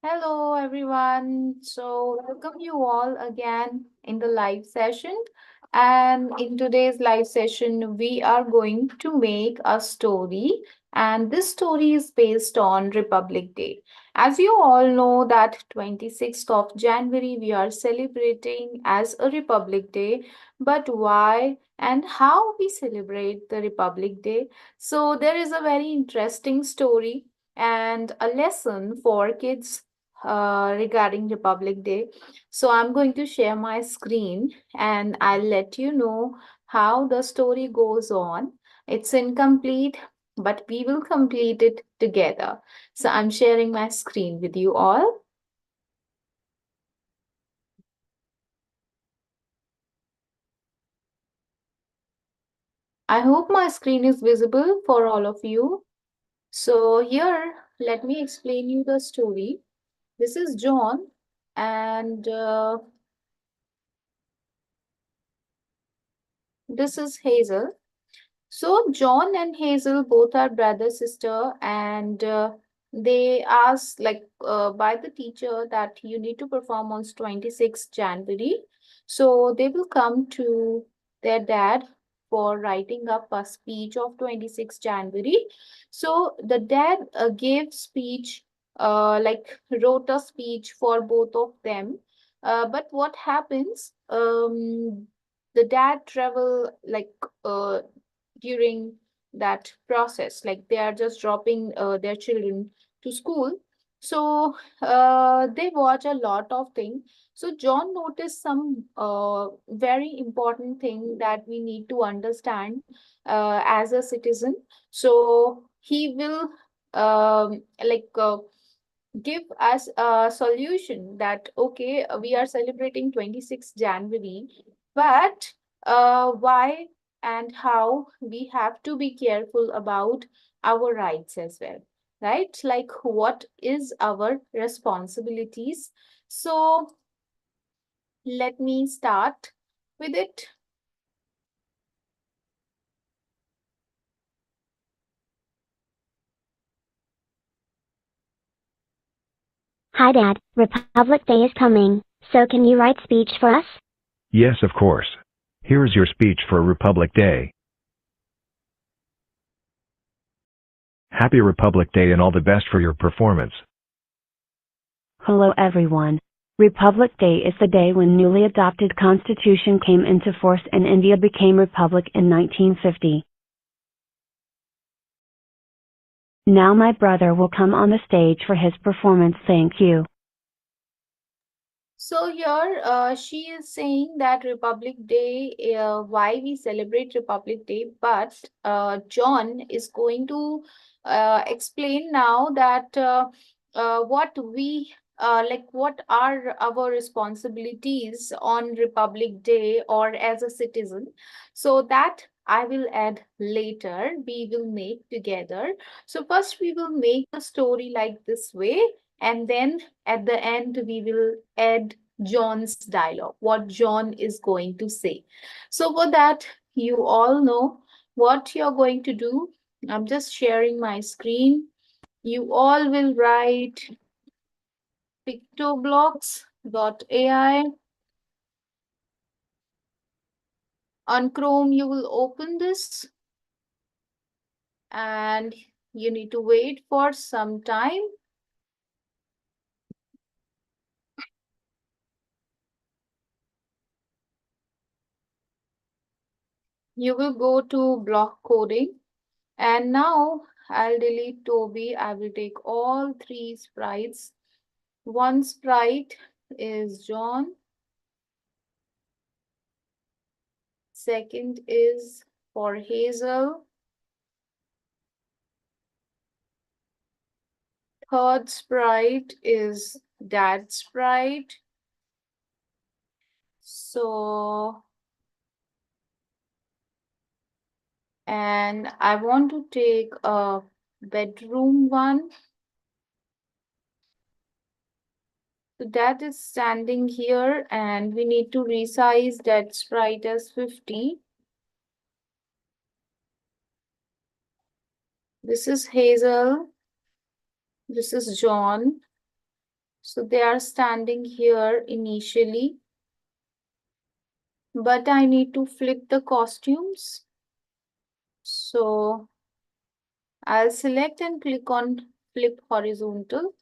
Hello, everyone. Welcome you all again in the live session. And in today's live session, we are going to make a story. And this story is based on Republic Day. As you all know, that 26th of January, we are celebrating as a Republic Day. But why and how we celebrate the Republic Day? So, there is a very interesting story and a lesson for kids regarding Republic Day. So I'm going to share my screen and I'll let you know how the story goes on. It's incomplete, but we will complete it together. So I'm sharing my screen with you all. I hope my screen is visible for all of you. So here, let me explain you the story. This is John and this is Hazel. So John and Hazel both are brother sister, and they asked by the teacher that you need to perform on 26th January. So they will come to their dad for writing up a speech of 26th January. So the dad gave speech, wrote a speech for both of them. But what happens? The dad travel uh, during that process, like they are just dropping their children to school. So they watch a lot of things. So John noticed some very important thing that we need to understand as a citizen. So he will um, like uh, give us a solution that okay, we are celebrating 26th January, but why and how we have to be careful about our rights as well, right? Like what is our responsibilities? So let me start with it. Hi Dad, Republic Day is coming, so can you write speech for us? Yes, of course. Here is your speech for Republic Day. Happy Republic Day and all the best for your performance. Hello everyone. Republic Day is the day when newly adopted constitution came into force and India became republic in 1950. Now my brother will come on the stage for his performance. Thank you. So here she is saying that Republic Day, why we celebrate Republic Day, but John is going to explain now that what we what are our responsibilities on Republic Day or as a citizen. So that I will add later. We will make together. So first we will make the story like this way, and then at the end we will add John's dialogue, what John is going to say. So for that, you all know what you're going to do. I'm just sharing my screen. You all will write pictoblocks.ai. On Chrome you will open this and you need to wait for some time. You will go to block coding. And now I'll delete Toby. I will take all three sprites. One sprite is John. Second is for Hazel. Third sprite is Dad sprite. So, and I want to take a bedroom one. So that is standing here and we need to resize that sprite as 50. This is Hazel. This is John. So they are standing here initially, but I need to flip the costumes. So I'll select and click on flip horizontal.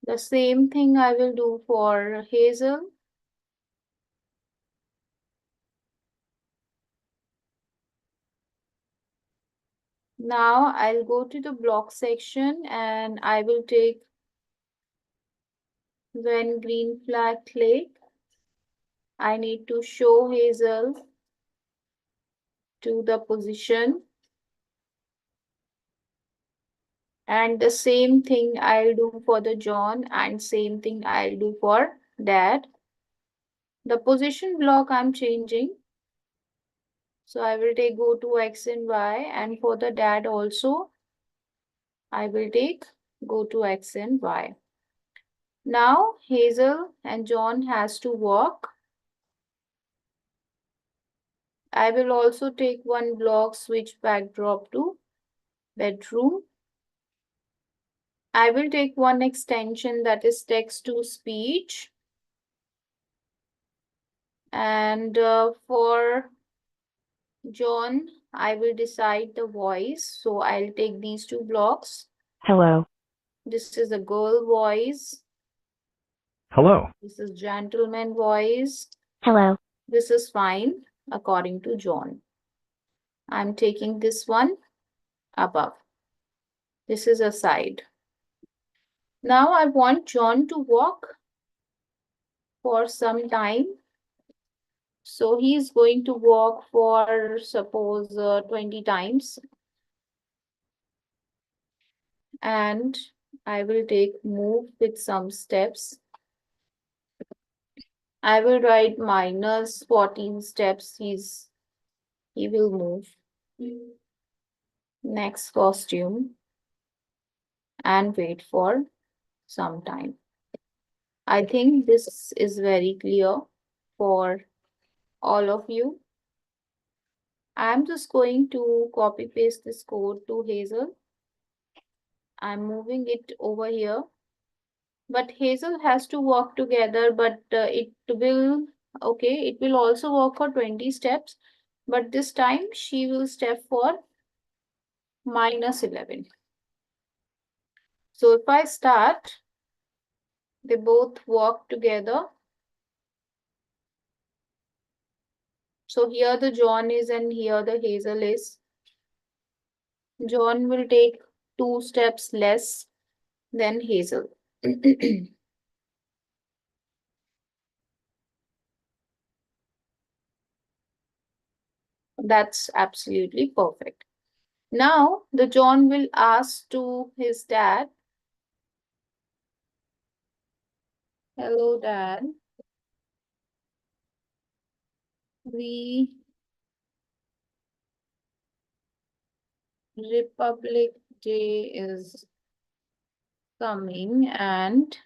The same thing I will do for Hazel. Now I'll go to the block section and I will take when green flag click. I need to show Hazel to the position. And the same thing I'll do for the John and same thing I'll do for Dad. The position block I'm changing. So I will take go to X and Y, and for the Dad also, I will take go to X and Y. Now Hazel and John has to walk. I will also take one block switch backdrop to bedroom. I will take one extension that is text to speech. And for John, I will decide the voice. So I'll take these two blocks. Hello. This is a girl voice. Hello. This is gentleman voice. Hello. This is fine according to John. I'm taking this one above. This is a side. Now I want John to walk for some time. So he's going to walk for suppose 20 times. And I will take move with some steps. I will write minus 14 steps he will move. Next costume and wait for some time. I think this is very clear for all of you. I'm just going to copy paste this code to Hazel. I'm moving it over here. But Hazel has to walk together, but it will also walk for 20 steps, but this time she will step for minus 11. So if I start, they both walk together. So here the John is and here the Hazel is. John will take 2 steps less than Hazel. That's absolutely perfect. Now the John will ask to his dad, hello dad, we Republic Day is coming and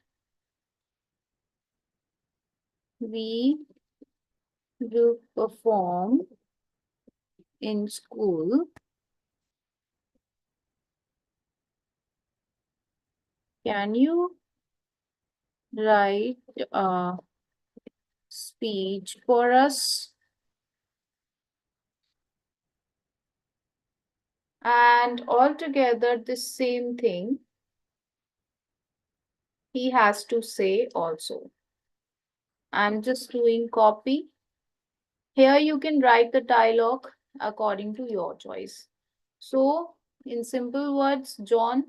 we will perform in school. Can you write a speech for us? And altogether, the same thing he has to say also. I'm just doing copy. Here you can write the dialogue according to your choice. So, in simple words, John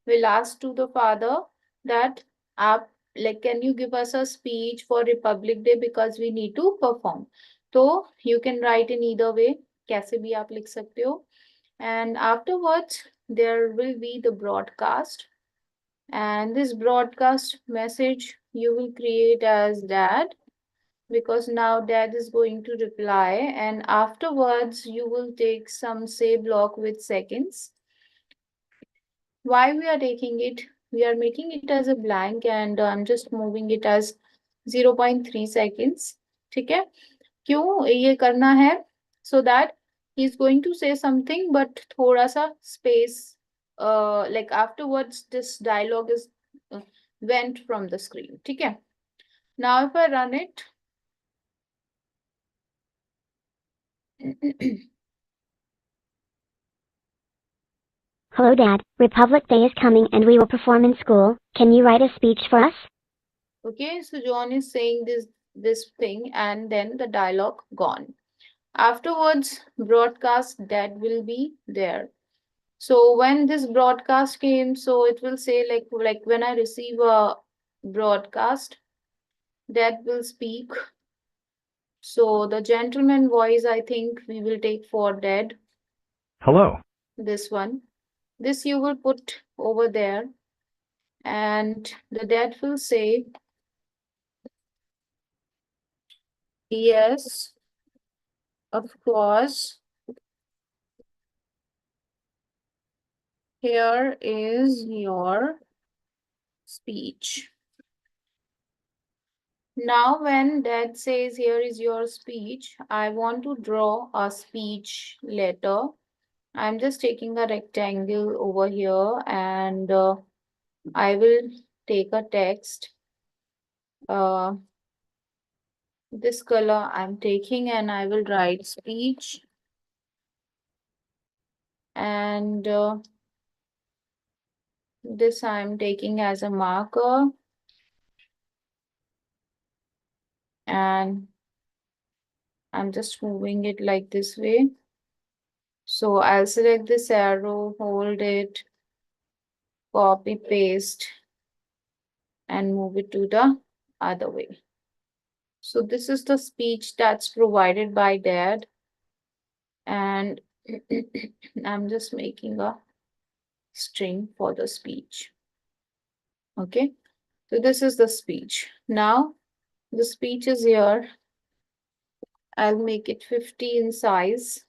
will ask to the father that, can you give us a speech for Republic Day because we need to perform. So, you can write in either way. कैसे भी आप लिख सकते हो. And afterwards, there will be the broadcast. And this broadcast message you will create as dad, because now dad is going to reply, and afterwards you will take some say block with seconds. Why we are taking it? We are making it as a blank and I'm just moving it as 0.3 seconds. ठीक है? क्यों ये करना है? So that he's going to say something, but थोड़ा सा space, like afterwards this dialogue is uh, went from the screen. ठीक है? Now if I run it, Hello, Dad. Republic Day is coming and we will perform in school. Can you write a speech for us? okay, so John is saying this thing, and then the dialogue gone. Afterwards, broadcast that will be there. So when this broadcast came, so it will say like when I receive a broadcast, that will speak. So the gentleman voice, I think we will take for dead. Hello. This one. This you will put over there, and the dead will say, yes, of course. Here is your speech. Now, when dad says, here is your speech, I want to draw a speech letter. I'm just taking a rectangle over here, and I will take a text. This color I'm taking, and I will write speech, and this I'm taking as a marker, and I'm just moving it like this way. So I'll select this arrow, hold it, copy, paste, and move it to the other way. So this is the speech that's provided by dad, and I'm just making a string for the speech. Okay, so this is the speech. Now the speech is here. I'll make it 50 in size,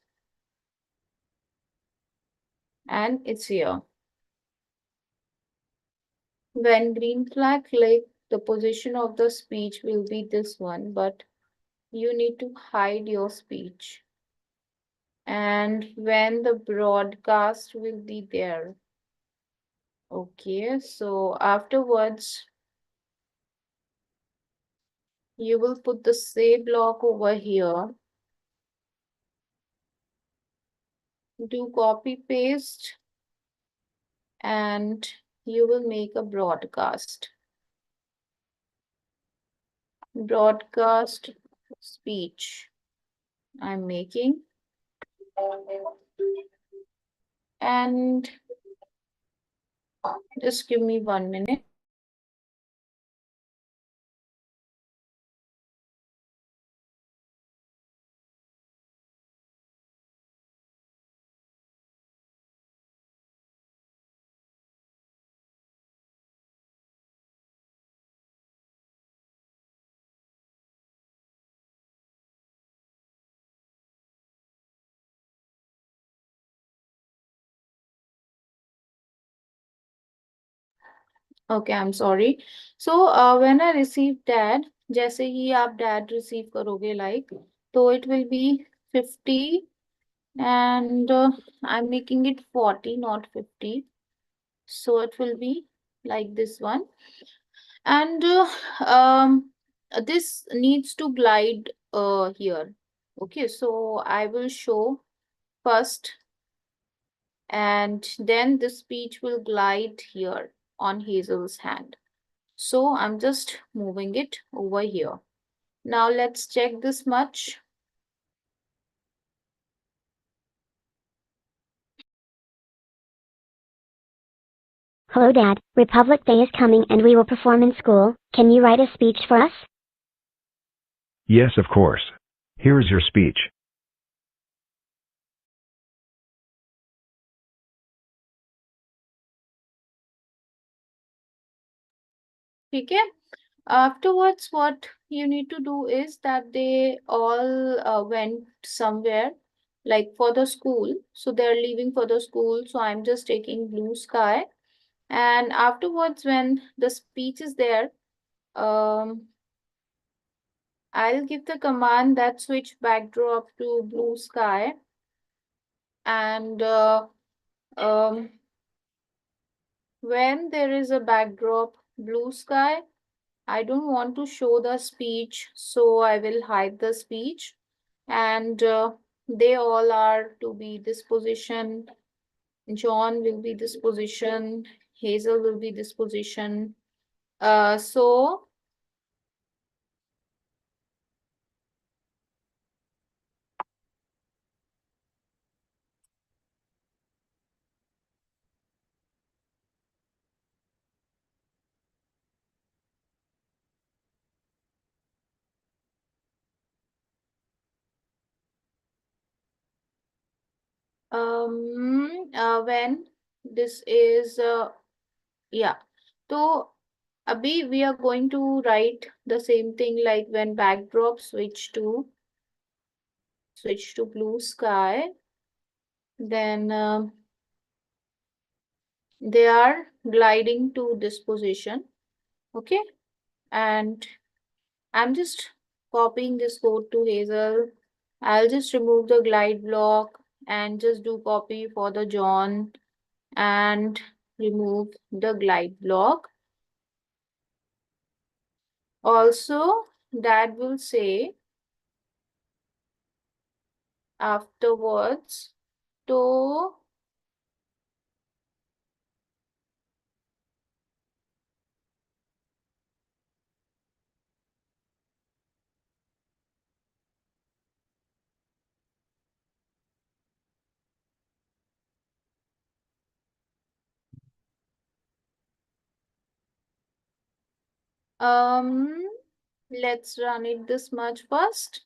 and it's here. When green flag click, the position of the speech will be this one, but you need to hide your speech. And when the broadcast will be there. Okay, so afterwards, you will put the say block over here. Do copy paste, and you will make a broadcast. Broadcast speech I'm making. And just give me 1 minute. Okay, I'm sorry. So when I receive dad, जैसे ही आप dad receive करोगे like, तो it will be 50, and I'm making it 40, not 50. So it will be like this one. And this needs to glide here. Okay, so I will show first, and then the speech will glide here on Hazel's hand. So I'm just moving it over here. Now let's check this much. Hello, Dad. Republic Day is coming and we will perform in school. Can you write a speech for us? Yes, of course. Here is your speech. Okay. Afterwards, what you need to do is that they all went somewhere, like for the school. So they're leaving for the school. So I'm just taking blue sky. And afterwards, when the speech is there, um, I'll give the command that switch backdrop to blue sky. And um, when there is a backdrop blue sky, I don't want to show the speech, so I will hide the speech. And they all are to be this position. John will be this position. Hazel will be this position. So when this is yeah. So Abhi, we are going to write the same thing like when backdrop switch to blue sky, then they are gliding to this position. Okay, and I'm just copying this code to Hazel. I'll just remove the glide block and just do copy for the John and remove the glide block. Also, Dad will say afterwards to um let's run it this much first.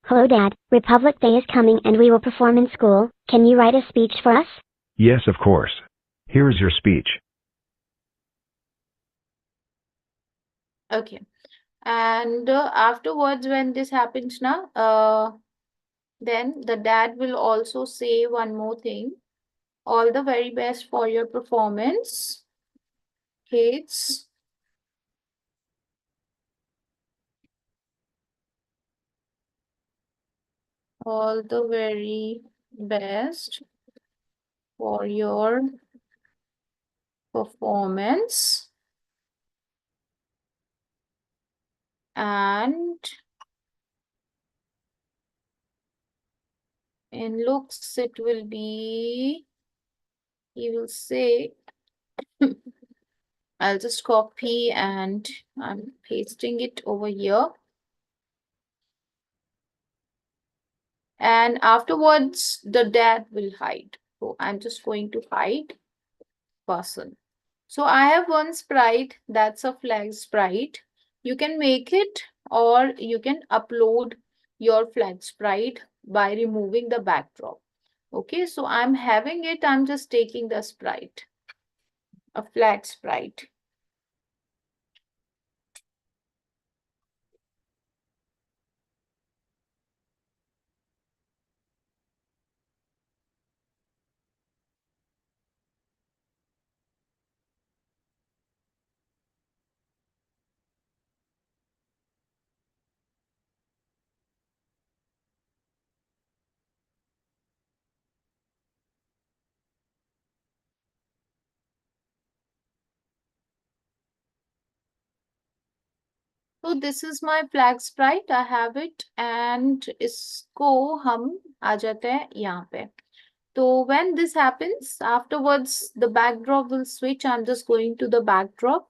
Hello Dad, Republic Day is coming and we will perform in school. Can you write a speech for us? Yes, of course. Here is your speech. Okay. And afterwards, when this happens now, then the dad will also say one more thing. All the very best for your performance, kids. All the very best for your performance. And in looks, it will be, he will say, I'll just copy and I'm pasting it over here. And afterwards, the dad will hide. So I'm just going to hide person. So I have one sprite, that's a flag sprite. You can make it or you can upload your flag sprite by removing the backdrop. Okay, so I'm having it, I'm just taking the sprite, a flag sprite. So this is my flag sprite, I have it and इसको हम आ जाते हैं यहाँ पे. So when this happens, afterwards the backdrop will switch. I'm just going to the backdrop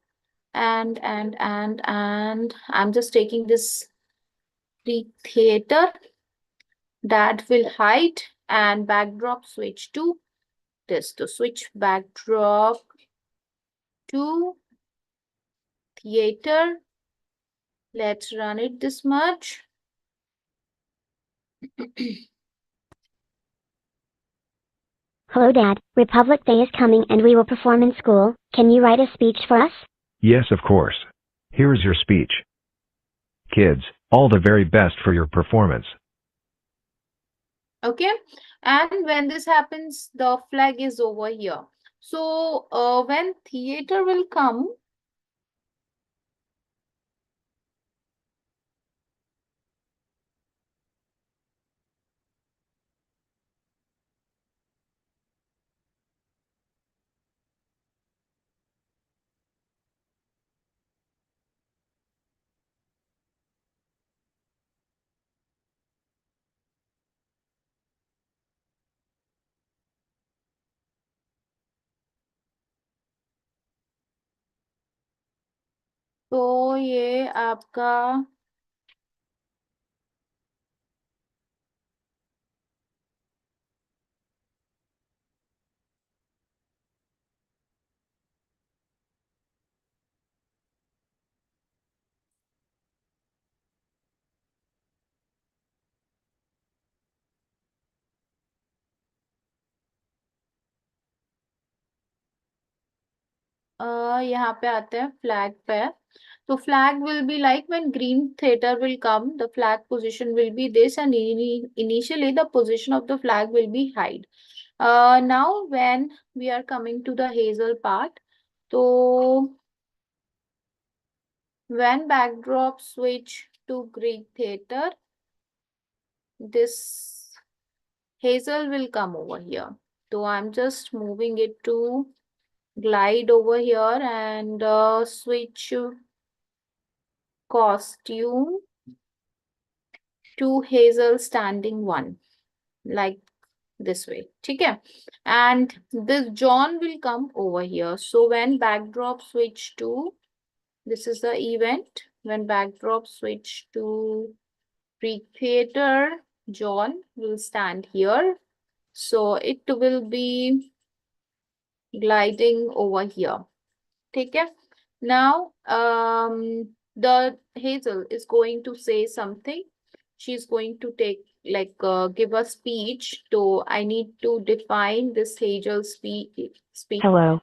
and I'm just taking this theater that will hide and backdrop switch to this. To switch backdrop to theater. Let's run it this much. Hello Dad, Republic Day is coming and we will perform in school. Can you write a speech for us? Yes, of course. Here is your speech. Kids, all the very best for your performance. Okay, and when this happens, the flag is over here. So when theater will come, तो ये आपका यहाँ पे आते हैं flag पे। तो flag will be like when green theater will come, the flag position will be this, and initially the position of the flag will be hide. Now when we are coming to the hazel part, so when backdrop switch to Greek theater, this hazel will come over here. So I'm just moving it to glide over here and switch costume to hazel standing one, like this way. Okay, and this John will come over here. So when backdrop switch to, this is the event, when backdrop switch to pre-theater, John will stand here. So it will be gliding over here. Okay, now the Hazel is going to say something. She's going to take give a speech. So I need to define this Hazel speech. Hello.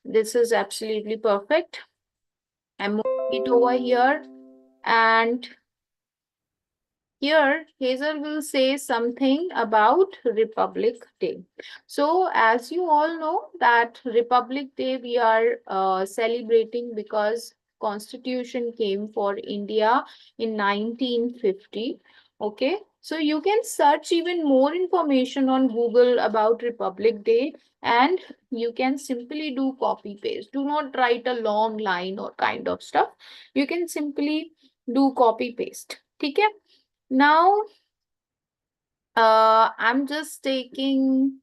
This is absolutely perfect. I'm moving it over here, and here, Hazel will say something about Republic Day. So, as you all know that Republic Day we are celebrating because Constitution came for India in 1950. Okay, so you can search even more information on Google about Republic Day, and you can simply do copy paste. Do not write a long line or kind of stuff. You can simply do copy paste. Okay. Now, I'm just taking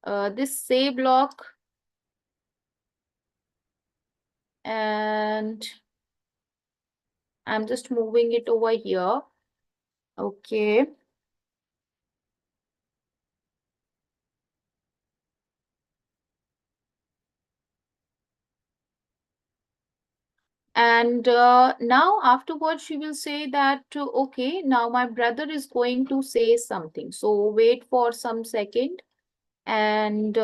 this say block and I'm just moving it over here. Okay. And now afterwards, she will say that, okay, now my brother is going to say something. So wait for some second and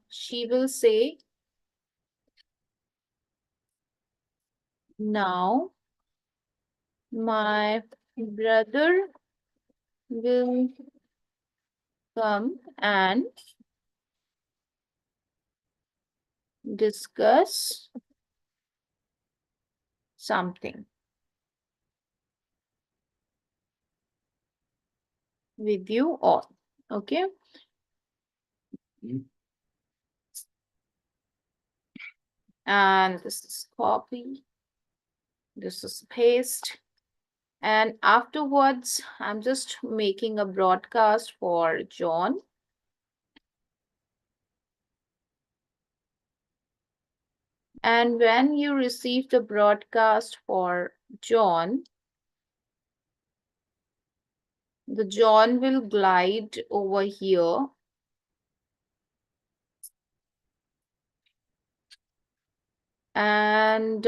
she will say, now my brother will come and discuss something with you all. Okay. And this is copy. This is paste. And afterwards, I'm just making a broadcast for John. And when you receive the broadcast for John, the John will glide over here. And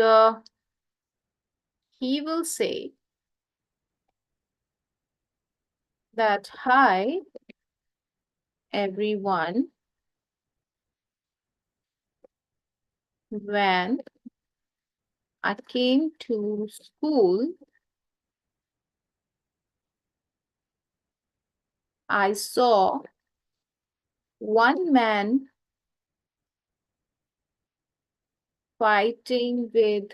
he will say that, hi, everyone. When I came to school, I saw one man fighting with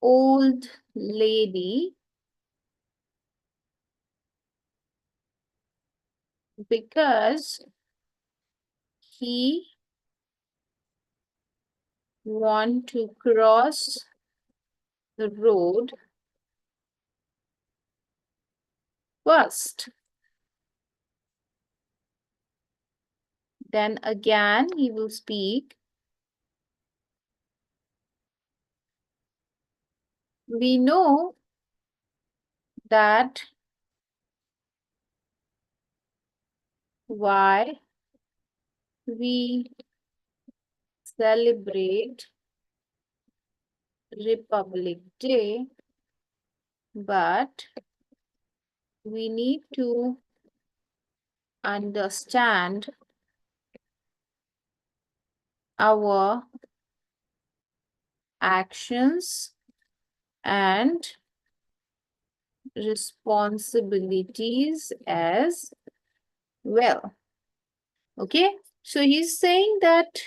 old lady because he want to cross the road first. Then again he will speak. We know that why we celebrate Republic Day, but we need to understand our actions and responsibilities as well. Okay, so he's saying that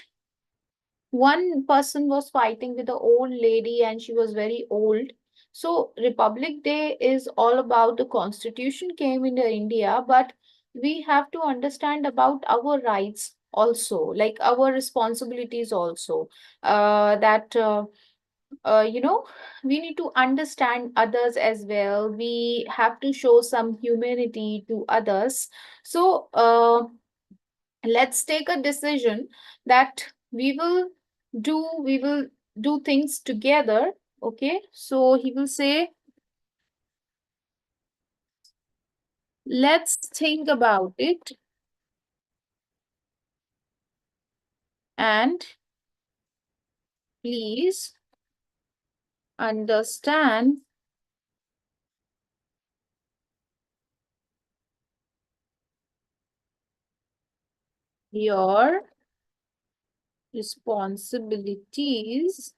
one person was fighting with the old lady and she was very old. So Republic Day is all about the constitution came into India, but we have to understand about our rights also, like our responsibilities also. That you know, we need to understand others as well. We have to show some humanity to others. So let's take a decision that we will do things together. Okay, so he will say, let's think about it and please understand your responsibilities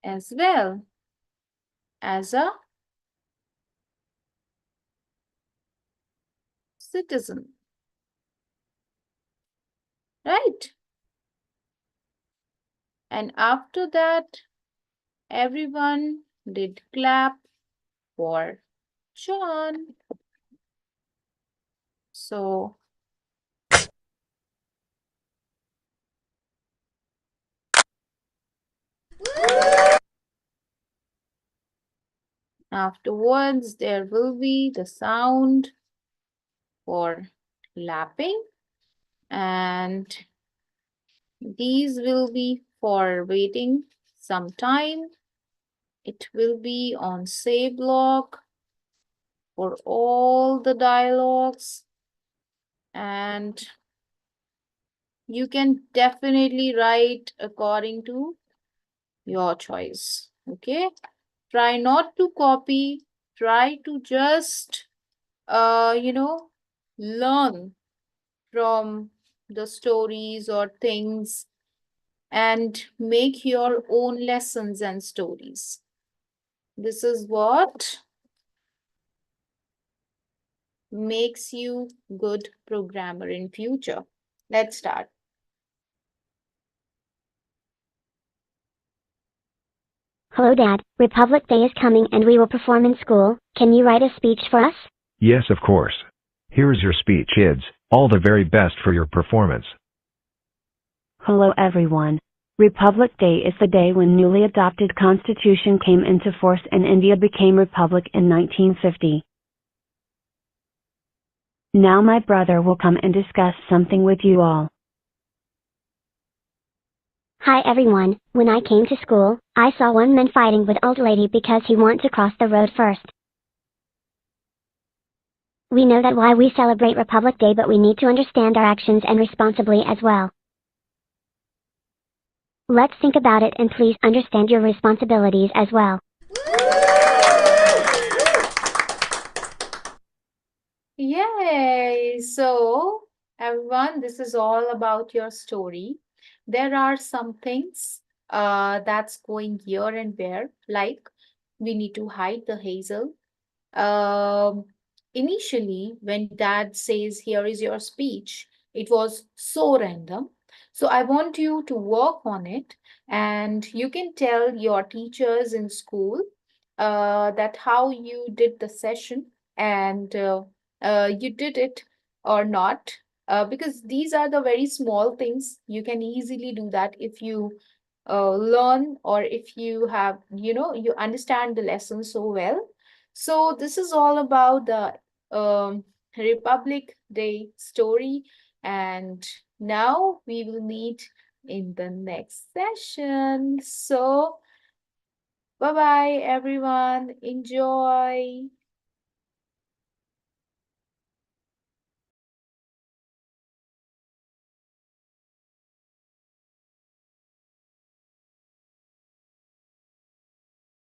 as well as a citizen, right? And after that, everyone did clap for John. So afterwards, there will be the sound for clapping, and these will be for waiting some time. It will be on say block for all the dialogues, and you can definitely write according to your choice. Okay, try not to copy, try to just you know, learn from the stories or things and make your own lessons and stories. This is what makes you good programmer in future. Let's start. Hello Dad, Republic Day is coming and we will perform in school. Can you write a speech for us? Yes, of course. Here is your speech, kids. All the very best for your performance. Hello everyone. Republic Day is the day when newly adopted constitution came into force and India became republic in 1950. Now my brother will come and discuss something with you all. Hi everyone, when I came to school, I saw one man fighting with old lady because he want to cross the road first. We know that why we celebrate Republic Day, but we need to understand our actions and responsibly as well. Let's think about it and please understand your responsibilities as well. Yay! So, everyone, this is all about your story. There are some things that's going here and there, like we need to hide the hazel. Um, Initially, when dad says, here is your speech, It was so random. So I want you to work on it, and you can tell your teachers in school that how you did the session, and you did it or not. Because these are the very small things. You can easily do that if you learn, or if you have, you understand the lesson so well. So this is all about the Republic Day story, and now we will meet in the next session. So bye bye everyone, enjoy.